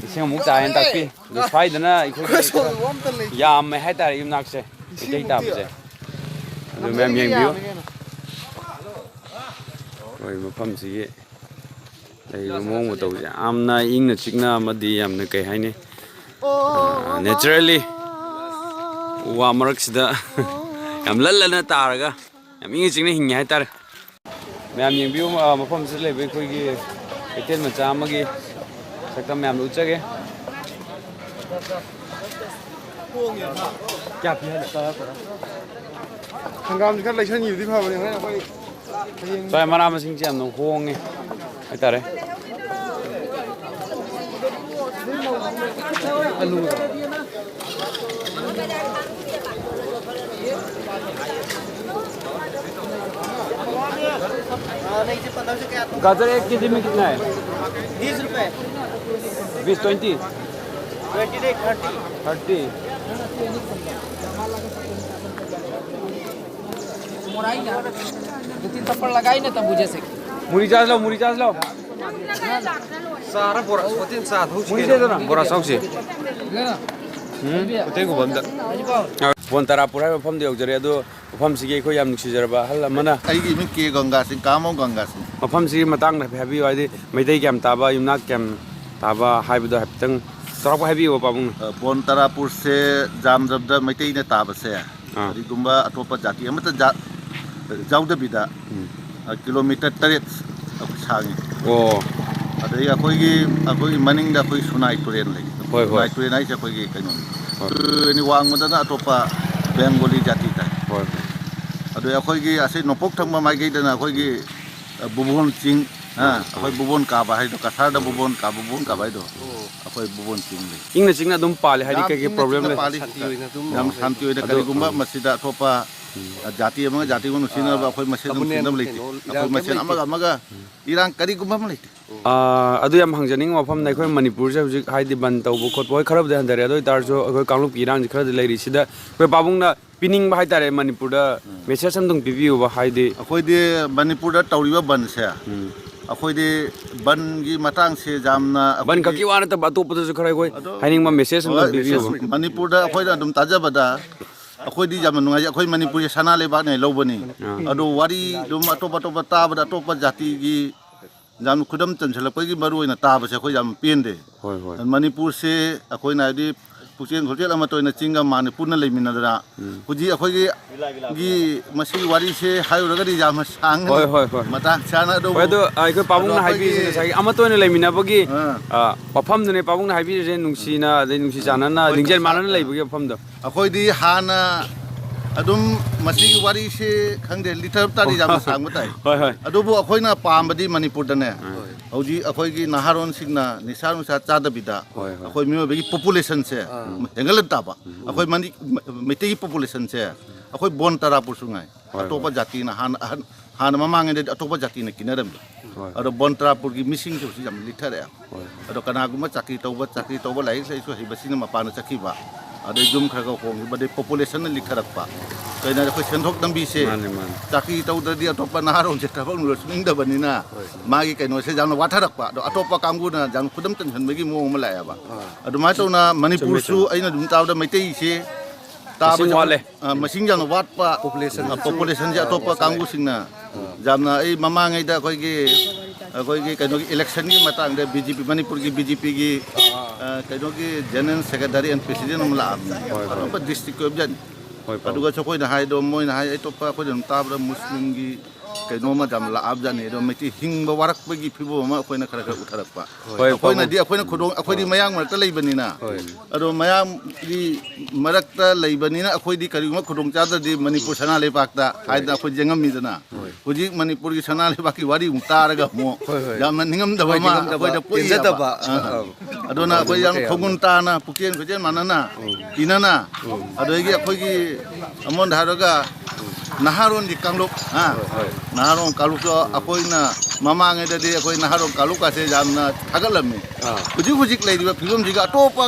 1,000ꯃꯨꯛ ꯇꯥꯏꯅ ꯇꯥꯛꯄꯤ ꯑꯗꯣ ꯁ꯭ꯋꯥꯏꯗꯅ ꯑꯩꯈꯣꯏꯒꯤ ꯌꯥꯝꯃꯦ ꯍꯥꯏꯇꯥꯔꯦ ꯌꯨꯝꯅꯥꯛꯁꯦ ꯃꯩꯇꯩ ꯇꯥꯕꯁꯦ ꯑꯗꯨ ꯃꯌꯥꯝ ꯌꯦꯡꯕꯤꯌꯨ ꯑꯩꯈꯣꯏ ꯃꯐꯝꯁꯤꯒꯤ ꯂꯩꯔꯤꯕ ꯃꯑꯣꯡ ꯃꯇꯧꯁꯦ ꯌꯥꯝꯅ ꯏꯪꯅ ꯆꯤꯛꯅ ꯑꯃꯗꯤ ꯌꯥꯝꯅ ꯀꯩ ꯍꯥꯏꯅꯤ ꯅꯦꯆꯔꯦꯜꯂꯤ ꯎ ꯋꯥ ꯃꯔꯛꯁꯤꯗ ꯌꯥꯝ ꯂꯜꯂꯅ ꯇꯥꯔꯒ ꯌꯥꯝ ꯏꯪꯅ ꯆꯤꯛꯅ ꯍꯤꯡꯉꯦ ꯍꯥꯏꯇꯥꯔꯦ ꯃꯌꯥꯝ ꯌꯦꯡꯕꯤꯌꯨ ꯃꯐꯝꯁꯤꯗ ꯂꯩꯕ ꯑꯩꯈꯣꯏꯒꯤ ꯀꯩꯊꯦꯜ ꯃꯆꯥ ꯑꯃꯒꯤ ꯁꯛꯇꯝ ꯃꯌꯥꯝꯗ ꯎꯠꯆꯒꯦ ꯍꯪꯒꯥꯝꯁꯤ ꯈꯔ ꯂꯩꯁꯟꯈꯤꯕꯗꯤ ꯐꯕꯅꯤ ꯍꯣꯔꯦꯟ ꯑꯩꯈꯣꯏ ꯁ꯭ꯋꯥꯏ ꯃꯅꯥ ꯃꯁꯤꯡꯁꯦ ꯌꯥꯝꯅ ꯍꯣꯡꯉꯦ ꯍꯥꯏꯇꯥꯔꯦ गाजर 1 केजी में कितना है 20 रुपए 20 20 30 मोराई ना 2-3 थप्पड़ लगाई ना तब बुझे से मुरी चार्ज लो सारा बोरा सोतीन साथ हो मुरी दे दो ना बोरा सौसी उतेगु बंद ꯕꯣꯟꯇꯦꯔꯥꯄꯨꯔ ꯍꯥꯏꯕ ꯃꯐꯝꯗ ꯌꯧꯖꯔꯦ ꯑꯗꯣ ꯃꯐꯝꯁꯤꯒꯤ ꯑꯩꯈꯣꯏ ꯌꯥꯝ ꯅꯨꯡꯁꯤꯖꯔꯕ ꯑꯍꯜ ꯑꯃꯅ ꯑꯩꯒꯤ ꯃꯤꯡ ꯀꯦ ꯒꯪꯒꯥꯁꯤꯡ ꯀꯥꯃꯣ ꯒꯪꯒꯥꯁꯤꯡ ꯃꯐꯝꯁꯤꯒꯤ ꯃꯇꯥꯡꯗ ꯍꯥꯏꯕꯤꯌꯨ ꯍꯥꯏꯗꯤ ꯃꯩꯇꯩ ꯀꯌꯥꯝ ꯇꯥꯕ ꯌꯨꯝꯅꯥꯛ ꯀꯌꯥꯝ ꯇꯥꯕ ꯍꯥꯏꯕꯗꯣ ꯍꯥꯏꯐꯦꯠꯇꯪ ꯆꯥꯎꯔꯥꯛꯄ ꯍꯥꯏꯕꯤꯌꯨ ꯄꯥꯕꯨꯡꯅ ꯕꯣꯟ ꯇꯔꯥꯄꯨꯔꯁꯦ ꯖꯥꯝꯖꯕꯗ ꯃꯩꯇꯩꯅ ꯇꯥꯕꯁꯦ ꯀꯔꯤꯒꯨꯝꯕ ꯑꯇꯣꯞꯄ ꯖꯥꯇꯤ ꯑꯃꯠꯇ ꯌꯥꯎꯗꯕꯤꯗ ꯀꯤꯂꯣꯃꯤꯇꯔ 7 ꯁꯥꯡꯉꯤ ꯑꯣ ꯑꯗꯒꯤ ꯑꯩꯈꯣꯏꯒꯤ ꯃꯅꯤꯡꯗ ꯑꯩꯈꯣꯏ ꯁꯨꯅꯥꯏ ꯇꯨꯔꯦꯜ ꯂꯩ ꯍꯣꯏ ꯍꯣꯏ ꯁꯨꯅꯥꯏ ꯇꯨꯔꯦꯜ ꯍꯥꯏꯁꯦ ꯑꯩꯈꯣꯏꯒꯤ ꯀꯩꯅꯣꯅꯤ ꯋꯥꯡꯃꯗꯅ ꯑꯇꯣꯞꯄ ꯕꯦꯡꯒꯣꯂꯤ ꯖꯥꯇꯤ ꯇꯥꯏ ꯍꯣꯏ ꯑꯗꯨ ꯑꯩꯈꯣꯏꯒꯤ ꯑꯁꯤ ꯅꯣꯡꯄꯣꯛ ꯊꯪꯕ ꯃꯥꯏꯀꯩꯗꯅ ꯑꯩꯈꯣꯏꯒꯤ ꯕꯨꯕꯣꯟ ꯆꯤꯡ ꯑꯩꯈꯣꯏ ꯕꯨꯕꯣꯟ ꯀꯥꯕ ꯍꯥꯏꯗꯣ ꯀꯁꯥꯔꯗ ꯕꯨꯕꯣꯟ ꯀꯥꯕ ꯍꯥꯏꯗꯣ ꯑꯩꯈꯣꯏ ꯕꯨꯕꯣꯟ ꯆꯤꯡ ꯂꯩ ꯏꯪꯅ ꯆꯤꯡꯅ ꯑꯗꯨꯝ ꯄꯥꯜꯂꯦ ꯍꯥꯏꯗꯤ ꯀꯩꯀꯩ ꯄ꯭ꯔꯣꯕ꯭ꯂꯦꯝ ꯂꯩ ꯌꯥꯝ ꯁꯥꯟꯇꯤ ꯑꯣꯏꯅ ꯀꯔꯤꯒꯨꯝꯕ ꯃꯁꯤꯗ ꯑꯇꯣꯞꯄ ꯖꯥꯇꯤ ꯑꯃꯒ ꯖꯥꯇꯤ ꯑꯃꯒ ꯅꯨꯡꯁꯤꯅꯕ ꯑꯩꯈꯣꯏ ꯃꯁꯦꯟ ꯑꯗꯨꯝ ꯊꯦꯡꯅꯕ ꯂꯩꯇꯦ ꯑꯩꯈꯣꯏ ꯃꯁꯦꯟ ꯑꯃꯒ ꯏꯔꯥꯡ ꯀꯔꯤꯒꯨꯝꯕ ꯑꯃ ꯂꯩꯇꯦ ꯑꯗꯨ ꯌꯥꯝ ꯍꯪꯖꯅꯤꯡꯕ ꯃꯐꯝꯗ ꯑꯩꯈꯣꯏ ꯃꯅꯤꯄꯨꯔꯁꯦ ꯍꯧꯖꯤꯛ ꯍꯥꯏꯗꯤ ꯕꯟ ꯇꯧꯕ ꯈꯣꯠꯄ ꯍꯣꯏ ꯈꯔꯕꯨꯗꯤ ꯍꯟꯊꯔꯦ ꯑꯗꯨ ꯑꯣꯏꯇꯥꯔꯁꯨ ꯑꯩꯈꯣꯏ ꯀꯥꯡꯂꯨꯞꯀꯤ ꯏꯔꯥꯡꯁꯤ ꯈꯔꯗꯤ ꯂꯩꯔꯤ ꯁꯤꯗ ꯑꯩꯈꯣꯏ ꯄꯥꯕꯨꯡꯅ ꯄꯤꯅꯤꯡꯕ ꯍꯥꯏꯇꯥꯔꯦ ꯃꯅꯤꯄꯨꯔꯗ ꯃꯦꯁꯦꯖ ꯑꯃꯇꯪ ꯄꯤꯕꯤꯌꯨꯕ ꯍꯥꯏꯗꯤ ꯑꯩꯈꯣꯏꯗꯤ ꯃꯅꯤꯄꯨꯔꯗ ꯇꯧꯔꯤꯕ ꯕꯟꯁꯦ ꯑꯩꯈꯣꯏꯗꯤ ꯕꯟꯒꯤ ꯃꯇꯥꯡꯁꯦ ꯌꯥꯝꯅ ꯕꯟ ꯈꯛꯀꯤ ꯋꯥ ꯅꯠꯇꯕ ꯑꯇꯣꯞꯄꯗꯁꯨ ꯈꯔ ꯑꯩꯈꯣꯏ ꯍꯥꯏꯅꯤꯡꯕ ꯃꯦꯁꯦꯖ ꯑꯃꯇꯪ ꯄꯤꯕꯤꯌꯨꯕ ꯃꯅꯤꯄꯨꯔꯗ ꯑꯩꯈꯣꯏꯅ ꯑꯗꯨꯝ ꯇꯥꯖꯕꯗ ꯑꯩꯈꯣꯏꯗꯤ ꯌꯥꯝꯅ ꯅꯨꯡꯉꯥꯏꯖꯩ ꯑꯩꯈꯣꯏ ꯃꯅꯤꯄꯨꯔꯁꯦ ꯁꯅꯥ ꯂꯩꯕꯥꯛꯅꯦ ꯂꯧꯕꯅꯤ ꯑꯗꯣ ꯋꯥꯔꯤ ꯑꯗꯨꯝ ꯑꯇꯣꯞꯄ ꯇꯥꯕꯗ ꯑꯇꯣꯞꯄ ꯖꯥꯇꯤꯒꯤ ꯌꯥꯝꯅ ꯈꯨꯗꯝ ꯆꯟꯁꯤꯜꯂꯛꯄꯒꯤ ꯃꯔꯨ ꯑꯣꯏꯅ ꯇꯥꯕꯁꯦ ꯑꯩꯈꯣꯏ ꯌꯥꯝ ꯄꯦꯟꯗꯦ ꯃꯅꯤꯄꯨꯔꯁꯦ ꯑꯩꯈꯣꯏꯅ ꯍꯥꯏꯗꯤ ꯄꯨꯛꯆꯦꯜ ꯈꯣꯠꯆꯦꯜ ꯑꯃꯠꯇ ꯑꯣꯏꯅ ꯆꯤꯡꯒ ꯃꯥꯟꯅ ꯄꯨꯟꯅ ꯂꯩꯃꯤꯟꯅꯗꯅ ꯍꯧꯖꯤꯛ ꯑꯩꯈꯣꯏꯒꯤ ꯃꯁꯤꯒꯤ ꯋꯥꯔꯤꯁꯦ ꯍꯥꯏꯔꯨꯔꯒꯗꯤ ꯌꯥꯝꯅ ꯁꯥꯡꯒꯅꯤ ꯃꯇꯥꯡ ꯆꯥꯅ ꯑꯗꯣ ꯑꯩꯈꯣꯏ ꯄꯥꯕꯨꯡꯅ ꯍꯥꯏꯕꯤꯔꯤꯁꯦ ꯉꯁꯥꯏꯒꯤ ꯑꯃꯠꯇ ꯑꯣꯏꯅ ꯂꯩꯃꯤꯟꯅꯕꯒꯤ ꯃꯐꯝꯗꯨꯅꯦ ꯄꯥꯕꯨꯡꯅ ꯍꯥꯏꯕꯤꯔꯤꯁꯦ ꯅꯨꯡꯁꯤꯅ ꯑꯗꯩ ꯅꯨꯡꯁꯤ ꯆꯥꯟꯅꯅ ꯂꯤꯡꯖꯦꯜ ꯃꯥꯟꯅꯅ ꯂꯩꯕꯒꯤ ꯃꯐꯝꯗꯣ ꯑꯩꯈꯣꯏꯗꯤ ꯍꯥꯟꯅ ꯑꯗꯨꯝ ꯃꯁꯤꯒꯤ ꯋꯥꯔꯤꯁꯦ ꯈꯪꯗꯦ ꯂꯤꯊꯔꯞ ꯇꯥꯔꯤ ꯌꯥꯝꯅ ꯁꯥꯡꯕ ꯇꯥꯏ ꯑꯗꯨꯕꯨ ꯑꯩꯈꯣꯏꯅ ꯄꯥꯝꯕꯗꯤ ꯃꯅꯤꯄꯨꯔꯗꯅꯦ ꯍꯧꯖꯤꯛ ꯑꯩꯈꯣꯏꯒꯤ ꯅꯍꯥꯔꯣꯟꯁꯤꯡꯅ ꯅꯤꯁꯥ ꯅꯨꯡꯁꯥ ꯆꯥꯗꯕꯤꯗ ꯑꯩꯈꯣꯏ ꯃꯤꯑꯣꯏꯕꯒꯤ ꯄꯣꯄꯨꯂꯦꯁꯟꯁꯦ ꯍꯦꯟꯒꯠꯂꯛ ꯇꯥꯕ ꯑꯩꯈꯣꯏ ꯃꯩꯇꯩꯒꯤ ꯄꯣꯄꯨꯂꯦꯁꯟꯁꯦ ꯑꯩꯈꯣꯏ ꯕꯣꯟ ꯇꯔꯥꯄꯨꯔꯁꯨ ꯉꯥꯏ ꯑꯇꯣꯞꯄ ꯖꯥꯇꯤꯅ ꯍꯥꯟꯅ ꯃꯃꯥꯡꯉꯩꯗꯗꯤ ꯑꯇꯣꯞꯄ ꯖꯥꯇꯤꯅ ꯀꯤꯅꯔꯝꯃꯤ ꯑꯗꯣ ꯕꯣꯟ ꯇꯔꯥꯄꯨꯔꯒꯤ ꯃꯤꯁꯤꯡꯁꯦ ꯍꯧꯖꯤꯛ ꯌꯥꯝ ꯂꯤꯊꯔꯛꯑꯦ ꯑꯗꯣ ꯀꯅꯥꯒꯨꯝꯕ ꯆꯥꯀ꯭ꯔꯤ ꯇꯧꯕ ꯂꯥꯏꯔꯤꯛ ꯂꯥꯏꯁꯨ ꯍꯩꯕꯁꯤꯅ ꯃꯄꯥꯟꯗ ꯆꯠꯈꯤꯕ ꯑꯗꯩ ꯌꯨꯝ ꯈꯔ ꯍꯣꯡꯈꯤꯕ ꯑꯗꯩ ꯄꯣꯄꯨꯂꯦꯁꯟꯅ ꯂꯤꯊꯔꯛꯄ ꯀꯩꯅꯣ ꯑꯩꯈꯣꯏ ꯁꯦꯟꯊꯣꯛ ꯂꯝꯕꯤꯁꯦ ꯆꯥꯀ꯭ꯔꯤ ꯇꯧꯗ꯭ꯔꯗꯤ ꯑꯇꯣꯞꯄ ꯅꯍꯥꯔꯣꯟꯁꯦ ꯊꯕꯛ ꯁꯨꯅꯤꯡꯗꯕꯅꯤꯅ ꯃꯥꯒꯤ ꯀꯩꯅꯣꯁꯦ ꯌꯥꯝꯅ ꯋꯥꯊꯔꯛꯄ ꯑꯗꯣ ꯑꯇꯣꯞꯄ ꯀꯥꯡꯕꯨꯅ ꯌꯥꯝ ꯈꯨꯗꯝ ꯆꯟꯁꯤꯟꯕꯒꯤ ꯃꯑꯣꯡ ꯑꯃ ꯂꯥꯛꯑꯦꯕ ꯑꯗꯨꯃꯥꯏꯅ ꯇꯧꯅ ꯃꯅꯤꯄꯨꯔꯁꯨ ꯑꯩꯅ ꯑꯗꯨꯝ ꯇꯥꯕꯗ ꯃꯩꯇꯩꯁꯦ ꯃꯁꯤꯡ ꯌꯥꯝꯅ ꯋꯥꯠꯄ ꯄꯣꯄꯨꯂꯦꯁꯟꯁꯦ ꯑꯇꯣꯞꯄ ꯀꯥꯡꯕꯨꯁꯤꯡꯅ ꯌꯥꯝꯅ ꯑꯩ ꯃꯃꯥꯡꯉꯩꯗ ꯑꯩꯈꯣꯏꯒꯤ ꯀꯩꯅꯣꯒꯤ ꯏꯂꯦꯛꯁꯟꯒꯤ ꯃꯇꯥꯡꯗ BJP ꯃꯅꯤꯄꯨꯔꯒꯤ BJPꯒꯤ ꯀꯩꯅꯣꯒꯤ ꯖꯦꯅꯔꯦꯜ ꯁꯦꯀ꯭ꯔꯦꯇꯔꯤ ꯑꯦꯟ ꯄ꯭ꯔꯦꯁꯤꯗꯦꯟ ꯑꯃ ꯂꯥꯛꯑꯕꯅꯤ ꯑꯇꯣꯞꯄ ꯗꯤꯁꯇ꯭ꯔꯤꯛꯀꯤ ꯑꯣꯏꯕꯖꯥꯠꯅꯤ ꯑꯗꯨꯒꯁꯨ ꯑꯩꯈꯣꯏꯅ ꯍꯥꯏꯗꯣ ꯃꯣꯏꯅ ꯍꯥꯏ ꯑꯇꯣꯞꯄ ꯑꯩꯈꯣꯏꯅ ꯑꯗꯨꯝ ꯇꯥꯕꯗ ꯃꯨꯁꯂꯤꯝꯒꯤ ꯀꯩꯅꯣꯃ ꯌꯥꯝ ꯂꯥꯛꯑꯕꯖꯥꯠꯅꯤ ꯑꯗꯣ ꯃꯩꯇꯩ ꯍꯤꯡꯕ ꯋꯥꯔꯛꯄꯒꯤ ꯐꯤꯕꯝ ꯑꯃ ꯑꯩꯈꯣꯏꯅ ꯈꯔ ꯎꯊꯔꯛꯄ ꯑꯩꯈꯣꯏꯗꯤ ꯃꯌꯥꯡ ꯃꯔꯛꯇ ꯂꯩꯕꯅꯤ나 ꯑꯗꯣ ꯃꯌꯥꯡꯒꯤ ꯃꯔꯛꯇ ꯂꯩꯕꯅꯤꯅ ꯑꯩꯈꯣꯏꯗꯤ ꯀꯔꯤꯒꯨꯝꯕ ꯈꯨꯗꯣꯡꯆꯥꯗ꯭ꯔꯗꯤ ꯃꯅꯤꯄꯨꯔ ꯁꯅꯥ ꯂꯩꯕꯥꯛꯇ ꯍꯥꯏꯗꯅ ꯑꯩꯈꯣꯏ ꯌꯦꯡꯉꯝꯃꯤꯗꯅ ꯍꯧꯖꯤꯛ ꯃꯅꯤꯄꯨꯔꯒꯤ ꯁꯅꯥ ꯂꯩꯕꯥꯛꯀꯤ ꯋꯥꯔꯤ ꯑꯃꯨꯛ ꯇꯥꯔꯒ ꯑꯃꯨꯛ ꯌꯥꯝꯅ ꯅꯤꯡꯉꯝꯗꯕ ꯑꯃ ꯑꯩꯈꯣꯏꯗ ꯄꯣꯛꯏꯕ ꯑꯗꯨꯅ ꯑꯩꯈꯣꯏ ꯌꯥꯝ ꯈꯧꯒꯨꯟ ꯇꯥꯅ ꯄꯨꯛꯆꯦꯜ ꯈꯣꯏꯆꯦꯜ ꯃꯥꯟꯅꯅ ꯇꯤꯟꯅꯅ ꯑꯗꯒꯤ ꯑꯩꯈꯣꯏꯒꯤ ꯑꯃꯣꯟꯗ ꯍꯥꯏꯔꯒ ꯅꯍꯥꯔꯣꯟꯒꯤ ꯀꯥꯡꯂꯨꯞ ꯅꯍꯥꯔꯣꯟ ꯀꯥꯡꯂꯨꯞꯁꯨ ꯑꯩꯈꯣꯏꯅ ꯃꯃꯥꯡꯉꯩꯗꯗꯤ ꯑꯩꯈꯣꯏ ꯅꯍꯥꯔꯣꯟ ꯀꯥꯡꯂꯨꯞꯀꯥꯁꯦ ꯌꯥꯝꯅ ꯊꯥꯒꯠꯂꯝꯃꯤ ꯍꯧꯖꯤꯛ ꯂꯩꯔꯤꯕ ꯐꯤꯕꯝꯁꯤꯒ ꯑꯇꯣꯞꯄ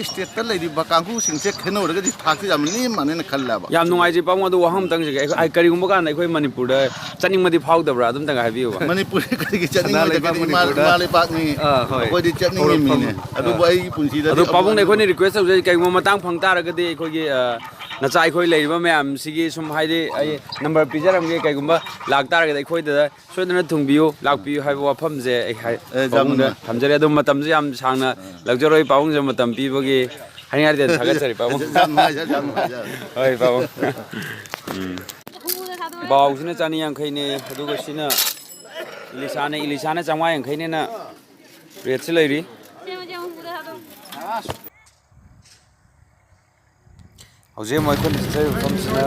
ꯏꯁꯇꯦꯠꯇ ꯂꯩꯔꯤꯕ ꯀꯥꯡꯕꯨꯁꯤꯡꯁꯦ ꯈꯦꯠꯅꯔꯒꯗꯤ ꯊꯥꯛꯁꯦ ꯌꯥꯝ ꯅꯦꯝꯃꯥꯅꯦꯅ ꯈꯜꯂꯦꯕ ꯌꯥꯝ ꯅꯨꯡꯉꯥꯏꯖꯩ ꯄꯥꯕꯨꯡ ꯑꯗꯨ ꯋꯥꯍꯪ ꯑꯃꯇꯪꯖꯒꯦ ꯀꯔꯤꯒꯨꯝꯕ ꯀꯥꯟꯗ ꯑꯩꯈꯣꯏ ꯃꯅꯤꯄꯨꯔꯗ ꯆꯠꯅꯤꯡꯕꯗꯤ ꯐꯥꯎꯗꯕ꯭ꯔꯥ ꯑꯗꯨꯝꯇꯪ ꯍꯥꯏꯕꯤꯌꯨꯕ ꯃꯅꯤꯄꯨꯔ ꯀꯔꯤꯒꯤ ꯆꯠꯅꯤꯡꯕꯗꯤ ꯏꯃꯥ ꯂꯩꯕꯥꯛꯅꯤ ꯑꯩꯈꯣꯏꯗꯤ ꯆꯠꯅꯤꯡꯉꯤ ꯃꯤꯅꯦ ꯑꯗꯨꯕꯨ ꯑꯩꯒꯤ ꯄꯨꯟꯁꯤꯗꯗꯤ ꯑꯗꯨ ꯄꯥꯕꯨꯡꯅ ꯑꯩꯈꯣꯏꯅ ꯔꯤꯀ꯭ꯋꯦꯁ ꯇꯧꯖꯩ ꯀꯔꯤꯒꯨꯝꯕ ꯃꯇꯥꯡ ꯐꯪ ꯇꯥꯔꯒꯗꯤ ꯑꯩꯈꯣꯏꯒꯤ ꯅꯆꯥ ꯑꯩꯈꯣꯏ ꯂꯩꯔꯤꯕ ꯃꯌꯥꯝꯁꯤꯒꯤ ꯁꯨꯝ ꯍꯥꯏꯗꯤ ꯑꯩ ꯅꯝꯕꯔ ꯄꯤꯖꯔꯝꯒꯦ ꯀꯩꯒꯨꯝꯕ ꯂꯥꯛꯇꯥꯔꯒꯗꯤ ꯑꯩꯈꯣꯏꯗ ꯁꯣꯏꯗꯅ ꯊꯨꯡꯕꯤꯌꯨ ꯂꯥꯛꯄꯤꯌꯨ ꯍꯥꯏꯕ ꯋꯥꯐꯝꯁꯦ ꯑꯩ ꯄꯥꯕꯨꯡꯗ ꯊꯝꯖꯔꯤ ꯑꯗꯨ ꯃꯇꯝꯁꯨ ꯌꯥꯝ ꯁꯥꯡꯅ ꯂꯧꯖꯔꯣꯏ ꯄꯥꯕꯨꯡꯁꯦ ꯃꯇꯝ ꯄꯤꯕꯒꯤ ꯍꯥꯏꯅꯤꯡꯉꯥꯏꯗꯤ ꯊꯥꯒꯠꯆꯔꯤ ꯄꯥꯕꯨꯡ ꯍꯣꯏ ꯄꯥꯕꯨꯡ ꯕꯥꯎꯁꯤꯅ 150ꯅꯦ ꯑꯗꯨꯒ ꯁꯤꯅ ꯏꯂꯤꯁꯥꯅ 550ꯅꯦꯅ ꯔꯦꯠꯁꯤ ꯂꯩꯔꯤ ꯍꯧꯖꯤꯛ ꯑꯃꯨꯛ ꯑꯩꯈꯣꯏꯅ ꯆꯠꯆꯔꯤꯕ ꯃꯐꯝꯁꯤꯅ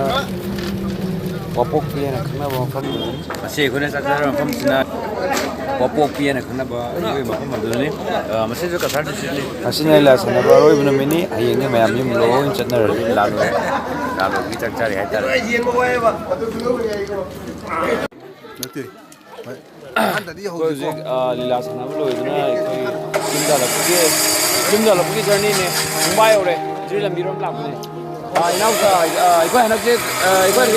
ꯋꯥꯄꯣꯛꯄꯤ ꯍꯥꯏꯅ ꯈꯪꯅꯕ ꯃꯐꯝꯗꯨꯅꯤ ꯃꯁꯤ ꯑꯩꯈꯣꯏꯅ ꯆꯠꯆꯔꯤꯕ ꯃꯐꯝꯁꯤꯅ ꯋꯥꯄꯣꯛꯄꯤ ꯍꯥꯏꯅ ꯈꯪꯅꯕ ꯑꯩꯈꯣꯏꯒꯤ ꯃꯐꯝ ꯑꯗꯨꯅꯤ ꯃꯁꯤꯁꯨ ꯀꯁꯥꯔ ꯗꯤꯁꯇ꯭ꯔꯤꯛꯅꯤ ꯃꯁꯤꯅ ꯂꯤꯂꯥ ꯁꯥꯟꯅꯕ ꯑꯔꯣꯏꯕ ꯅꯨꯃꯤꯠꯅꯤ ꯍꯌꯦꯡꯗꯤ ꯃꯌꯥꯝ ꯌꯨꯝ ꯂꯣꯏꯅ ꯆꯠꯅꯔꯅꯤ ꯂꯥꯂꯣꯏꯒꯤ ꯆꯥꯛꯆꯥꯔꯤ ꯍꯥꯏꯇꯥꯔꯦ ꯍꯧꯖꯤꯛ ꯂꯤꯂꯥ ꯁꯥꯟꯅꯕ ꯂꯣꯏꯗꯨꯅ ꯑꯩꯈꯣꯏ ꯌꯨꯝꯗ ꯍꯜꯂꯛꯄꯒꯤ ꯖꯔꯅꯤꯅꯦ ꯃꯨꯝꯕꯥꯏ ꯌꯧꯔꯦ ꯖꯤꯔꯤ ꯂꯝꯕꯤꯔꯣꯝ ꯂꯥꯛꯄꯅꯦ ꯏꯅꯥꯎꯆꯥ ꯑꯩꯈꯣꯏ ꯍꯟꯗꯛꯁꯦ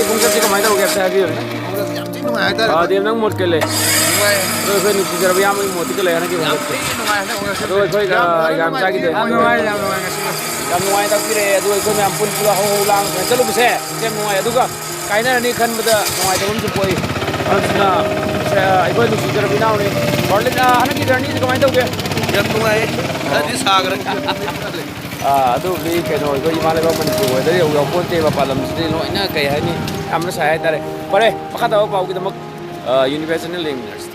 ꯈꯣꯡꯆꯠꯁꯦ ꯀꯃꯥꯏꯅ ꯇꯧꯒꯦ ꯑꯝꯇ ꯍꯥꯏꯕꯤꯌꯨꯅꯦ ꯌꯥꯝ ꯊꯤ ꯅꯨꯡꯉꯥꯏ ꯍꯥꯏꯇꯥꯔꯦ ꯑꯗꯦꯝ ꯅꯪ ꯃꯣꯠ ꯀꯩ ꯂꯩ ꯑꯗꯣ ꯑꯩꯈꯣꯏ ꯅꯨꯡꯁꯤꯖꯔꯕ ꯏꯌꯥꯝꯕꯒꯤ ꯃꯣꯠꯇꯤ ꯀꯩ ꯂꯩ ꯍꯟꯗꯛꯀꯤ ꯈꯣꯡꯆꯠꯁꯦ ꯑꯗꯣ ꯑꯩꯈꯣꯏ ꯌꯥꯝ ꯆꯥꯈꯤꯗꯦ ꯌꯥꯝ ꯅꯨꯡꯉꯥꯏ ꯉꯁꯤ ꯌꯥꯝ ꯅꯨꯡꯉꯥꯏ ꯇꯥꯛꯄꯤꯔꯛꯑꯦ ꯑꯗꯨ ꯑꯩꯈꯣꯏ ꯃꯌꯥꯝ ꯄꯨꯟ ꯄꯨꯟꯅ ꯍꯧ ꯂꯥꯡ ꯆꯠꯂꯨꯕꯁꯦ ꯌꯥꯝ ꯅꯨꯡꯉꯥꯏ ꯑꯗꯨꯒ ꯀꯥꯏꯅꯔꯅꯤ ꯈꯟꯕꯗ ꯅꯨꯡꯉꯥꯏꯇꯕ ꯑꯃꯁꯨ ꯄꯣꯛꯏ ꯑꯗꯨꯅ ꯑꯩꯈꯣꯏ ꯅꯨꯡꯁꯤꯖꯔꯕ ꯏꯅꯥꯎꯅꯤ ꯕꯔꯂꯤꯟ ꯍꯟꯗꯛꯀꯤ ꯖꯔꯅꯤꯁꯤ ꯀꯃꯥꯏꯅ ꯇꯧꯒꯦ ꯌꯥꯝ ꯅꯨꯡꯉꯥꯏ ꯈꯔꯗꯤ ꯁꯥꯈ꯭ꯔꯦ ꯑꯗꯨꯕꯨꯗꯤ ꯀꯩꯅꯣ ꯑꯩꯈꯣꯏ ꯏꯃꯥ ꯂꯩꯕꯥꯛ ꯃꯅꯤꯄꯨꯔ ꯋꯦꯗꯔ ꯌꯧꯄꯣꯟꯇꯦ ꯃꯄꯥꯟ ꯂꯝꯁꯤꯗꯤ ꯂꯣꯏꯅ ꯀꯩ ꯍꯥꯏꯅꯤ ꯌꯥꯝꯅ ꯁꯥꯏ ꯍꯥꯏꯇꯥꯔꯦ ꯐꯔꯦ ꯃꯈꯥ ꯇꯥꯕ ꯄꯥꯎꯒꯤꯗꯃꯛ ꯌꯨꯅꯤꯚꯔꯁꯦꯜ ꯌꯦꯡꯃꯤꯟꯅꯔꯁꯤ